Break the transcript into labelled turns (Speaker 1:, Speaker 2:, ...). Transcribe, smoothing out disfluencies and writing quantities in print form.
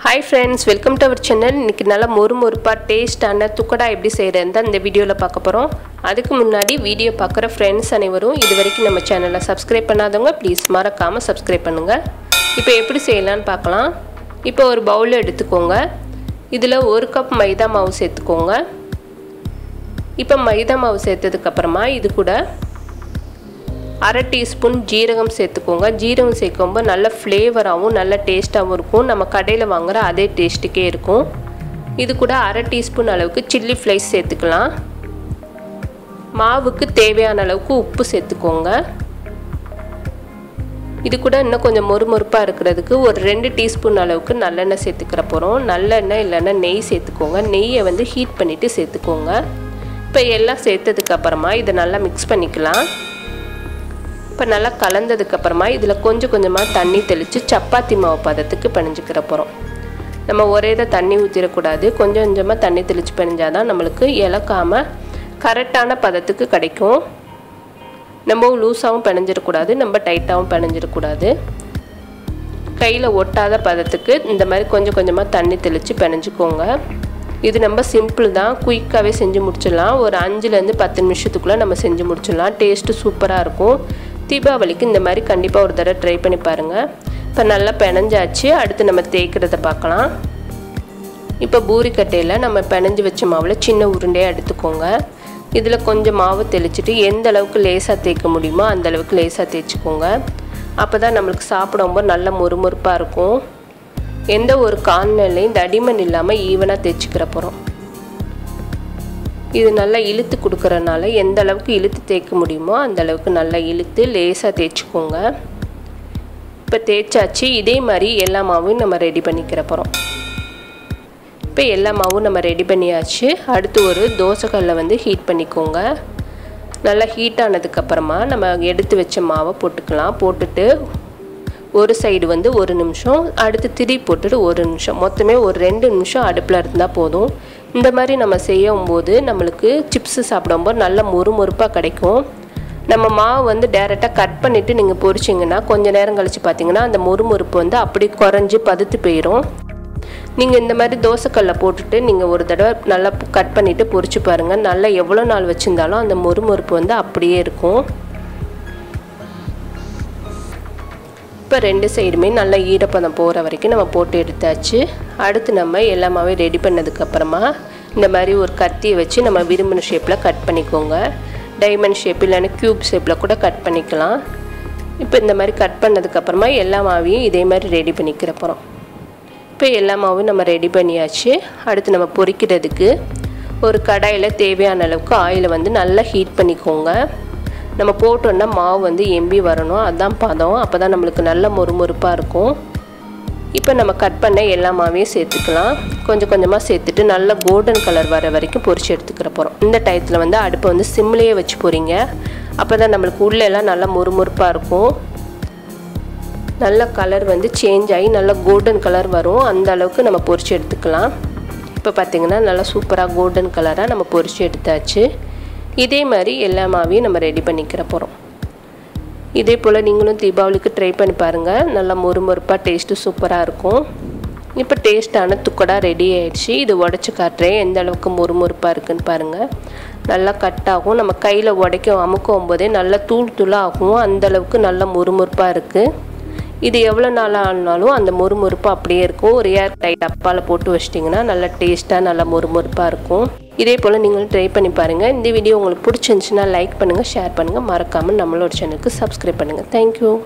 Speaker 1: Hi friends, welcome to our channel. இன்னைக்கு நல்ல மொறுமொறுப்பா டேஸ்டான துக்கடா எப்படி செய்யறதுன்னு இந்த வீடியோல பார்க்க போறோம். அதுக்கு முன்னாடி வீடியோ பார்க்குற फ्रेंड्स அனைவரும் இதுவரைக்கும் நம்ம சேனலை சப்ஸ்கிரைப் பண்ணாதவங்க ப்ளீஸ் மறக்காம சப்ஸ்கிரைப் பண்ணுங்க. இப்போ எப்படி செய்யலாம்னு பார்க்கலாம். இப்போ ஒரு பவுல் எடுத்துக்கோங்க. இதுல 1 கப் மைதா மாவு சேர்த்துக்கோங்க. இப்போ மைதா மாவு சேர்த்ததுக்கு அப்புறமா இது கூட 1/2 டீஸ்பூன் ஜீரகம் சேர்த்துக்கோங்க. ஜீரகம் சேர்க்கும்போது நல்ல ஃப்ளேவராகவும் நல்ல டேஸ்ட்டாகவும் இருக்கும். நம்ம கடையில் வாங்குற அதே டேஸ்ட்டுக்கே இருக்கும். இது கூட 1/2 டீஸ்பூன் அளவுக்கு சில்லி ஃப்ளேக்ஸ் சேர்த்துக்கலாம். மாவுக்கு தேவையான அளவுக்கு உப்பு சேர்த்துக்கோங்க. இது கூட இன்னும் கொஞ்சம் மொறுமொறுப்பாக இருக்கிறதுக்கு ஒரு 2 டீஸ்பூன் அளவுக்கு நல்லெண்ணெய் சேர்த்துக்கிற போகிறோம். நல்லெண்ணெய் இல்லைன்னா நெய் சேர்த்துக்கோங்க. நெய்யை ஹீட் பண்ணிவிட்டு சேர்த்துக்கோங்க. இப்போ எல்லாம் சேர்த்ததுக்கு அப்புறமா இதை நல்லா மிக்ஸ் பண்ணிக்கலாம். இப்போ நல்லா கலந்ததுக்கு அப்புறமா இதில் கொஞ்சம் கொஞ்சமாக தண்ணி தெளித்து சப்பாத்தி மாவு பதத்துக்கு பிணைஞ்சிக்கிற போகிறோம். நம்ம ஒரே இதை தண்ணி ஊற்றிடக்கூடாது. கொஞ்சம் கொஞ்சமாக தண்ணி தெளித்து பிணைஞ்சால் தான் நம்மளுக்கு இலக்காமல் கரெக்டான பதத்துக்கு கிடைக்கும். நம்ம லூஸாகவும் பிணைஞ்சிடக்கூடாது, நம்ம டைட்டாகவும் பிணைஞ்சிடக்கூடாது. கையில் ஒட்டாத பதத்துக்கு இந்த மாதிரி கொஞ்சம் கொஞ்சமாக தண்ணி தெளித்து பிணைஞ்சிக்கோங்க. இது நம்ம சிம்பிள் தான், குயிக்காகவே செஞ்சு முடிச்சிடலாம். ஒரு 5லேருந்து 10 நிமிஷத்துக்குள்ளே நம்ம செஞ்சு முடிச்சிடலாம். டேஸ்ட்டு சூப்பராக இருக்கும். தீபாவளிக்கு இந்த மாதிரி கண்டிப்பாக ஒரு தடவை ட்ரை பண்ணி பாருங்கள். இப்போ நல்லா பிணைஞ்சாச்சு. அடுத்து நம்ம தேய்க்கிறத பார்க்கலாம். இப்போ பூரிக்கட்டையில் நம்ம பிணைஞ்சி வச்ச மாவில் சின்ன உருண்டையாக எடுத்துக்கோங்க. இதில் கொஞ்சம் மாவு தெளிச்சுட்டு எந்த அளவுக்கு லேசாக தேய்க்க முடியுமோ அந்த அளவுக்கு லேசாக தேய்ச்சிக்கோங்க. அப்போ தான் நம்மளுக்கு சாப்பிடும்போது நல்ல மொறுமொறுப்பாக இருக்கும். எந்த ஒரு கார்னர்லையும் தடிமன் இல்லாமல் ஈவனாக தேய்ச்சிக்கிற போகிறோம். இது நல்லா இழுத்து கொடுக்கறனால எந்த அளவுக்கு இழுத்து தேய்க்க முடியுமோ அந்த அளவுக்கு நல்லா இழுத்து லேசாக தேய்ச்சிக்கோங்க. இப்போ தேய்ச்சாச்சு. இதே மாதிரி எல்லா மாவும் நம்ம ரெடி பண்ணிக்கிற போகிறோம். இப்போ எல்லா மாவும் நம்ம ரெடி பண்ணியாச்சு. அடுத்து ஒரு தோசைக்கல்லை ஹீட் பண்ணிக்கோங்க. நல்லா ஹீட் ஆனதுக்கப்புறமா நம்ம எடுத்து வச்ச மாவை போட்டுக்கலாம். போட்டுட்டு ஒரு சைடு 1 நிமிஷம், அடுத்து திருப்பி போட்டுட்டு 1 நிமிஷம், மொத்தமே ஒரு 2 நிமிஷம் அடுப்பில் இருந்தால் போதும். இந்த மாதிரி நம்ம செய்யும்போது நம்மளுக்கு சிப்ஸு சாப்பிடும்போது நல்ல மொறுமொறுப்பாக கிடைக்கும். நம்ம மாவு டேரெக்டாக கட் பண்ணிவிட்டு நீங்கள் பொரிச்சிங்கன்னா கொஞ்சம் நேரம் கழித்து பார்த்தீங்கன்னா அந்த மொறுமொறுப்பு அப்படி குறைஞ்சி பதுத்து போயிடும். நீங்கள் இந்த மாதிரி தோசைக்கல்லை போட்டுட்டு நீங்கள் ஒரு தடவை நல்லா கட் பண்ணிவிட்டு பொரிச்சு பாருங்கள். நல்லா எவ்வளோ நாள் வச்சுருந்தாலும் அந்த மொறுமொறுப்பு அப்படியே இருக்கும். இப்போ 2 சைடுமே நல்லா ஈரப்பதம் போகிற வரைக்கும் நம்ம போட்டு எடுத்தாச்சு. அடுத்து நம்ம எல்லாமே ரெடி பண்ணதுக்கப்புறமா இந்த மாதிரி ஒரு கத்தியை வச்சு நம்ம விரும்பின ஷேப்பில் கட் பண்ணிக்கோங்க. டைமண்ட் ஷேப் இல்லைன்னா க்யூப் ஷேப்பில் கூட கட் பண்ணிக்கலாம். இப்போ இந்த மாதிரி கட் பண்ணதுக்கப்புறமா எல்லா மாவையும் இதே மாதிரி ரெடி பண்ணிக்கிற போகிறோம். இப்போ எல்லா மாவும் நம்ம ரெடி பண்ணியாச்சு. அடுத்து நம்ம பொரிக்கிறதுக்கு ஒரு கடாயில் தேவையான அளவுக்கு ஆயிலை நல்லா ஹீட் பண்ணிக்கோங்க. நம்ம போட்டோன்னா மாவு எம்பி வரணும், அதுதான் பதம். அப்போ தான் நம்மளுக்கு நல்ல மொறுமொறுப்பாக இருக்கும். இப்போ நம்ம கட் பண்ண எல்லா மாவையும் சேர்த்துக்கலாம். கொஞ்சம் கொஞ்சமாக சேர்த்துட்டு நல்ல கோல்டன் கலர் வர வரைக்கும் பொரிச்சு எடுத்துக்கிற போகிறோம். இந்த டயத்தில் அடுப்பை சிம்லேயே வச்சு போகிறீங்க. அப்போ தான் நம்மளுக்கு உள்ளெல்லாம் நல்லா மொறுமொறுப்பாக இருக்கும். நல்ல கலர் சேஞ்ச் ஆகி நல்ல கோல்டன் கலர் வரும். அந்த அளவுக்கு நம்ம பொரிச்சு எடுத்துக்கலாம். இப்போ பார்த்திங்கன்னா நல்லா சூப்பராக கோல்டன் கலராக நம்ம பொரிச்சு எடுத்தாச்சு. இதே மாதிரி எல்லா மாவையும் நம்ம ரெடி பண்ணிக்கிற போகிறோம். இதே போல் நீங்களும் தீபாவளிக்கு ட்ரை பண்ணி பாருங்கள். நல்லா மொறுமொறுப்பாக டேஸ்ட்டு சூப்பராக இருக்கும். இப்போ டேஸ்ட்டான துக்கடா ரெடி ஆகிடுச்சு. இது உடச்சி காட்டுறேன் எந்த அளவுக்கு மொறுமொறுப்பாக இருக்குன்னு பாருங்கள். நல்லா கட் ஆகும். நம்ம கையில் அமுக்கும் போதே நல்லா தூளாக ஆகும். அந்தளவுக்கு நல்லா மொறுமொறுப்பாக இருக்குது. இது எவ்வளோ நாளாக ஆனாலும் அந்த மொறுமொறுப்பு அப்படியே இருக்கும். ஒரு ஏர் டைட் டப்பாவில் போட்டு வச்சிட்டிங்கன்னா நல்லா டேஸ்ட்டாக நல்லா மொறுமொறுப்பாக இருக்கும். இதே போல் நீங்களும் ட்ரை பண்ணி பாருங்கள். இந்த வீடியோ உங்களுக்கு பிடிச்சிருந்துச்சுன்னா லைக் பண்ணுங்கள், ஷேர் பண்ணுங்கள். மறக்காமல் நம்மளோட சேனலுக்கு சப்ஸ்கிரைப் பண்ணுங்கள். தேங்க்யூ.